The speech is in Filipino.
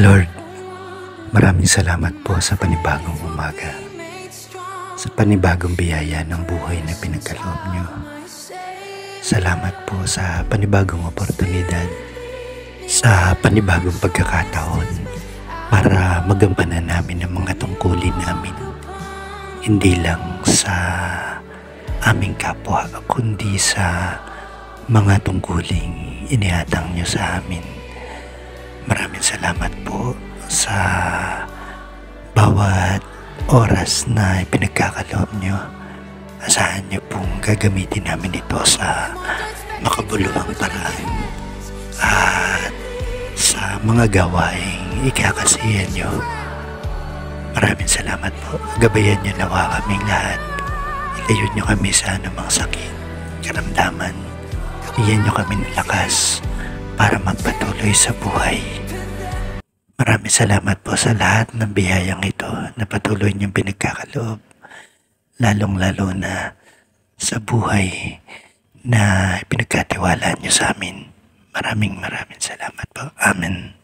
Lord, maraming salamat po sa panibagong umaga, sa panibagong biyaya ng buhay na pinagkaloob niyo. Salamat po sa panibagong oportunidad, sa panibagong pagkakataon para magampanan namin ang mga tungkulin namin. Hindi lang sa aming kapwa, kundi sa mga tungkuling inihatang niyo sa amin. Maraming salamat po sa bawat oras na ipinagkakaloob nyo. Asahan nyo pong gagamitin namin ito sa makabuluhang paraan at sa mga gawaing ikakasiyan nyo. Maraming salamat po. Gabayan nyo nawa kaming lahat. Ilayo nyo kami sa anumang sakit, karamdaman. Bigyan nyo kami ng lakas para magpatuloy sa buhay. Maraming salamat po sa lahat ng biyayang ito na patuloy niyong pinagkakaloob, lalong-lalo na sa buhay na pinagkatiwalaan niyo sa amin. Maraming salamat po. Amen.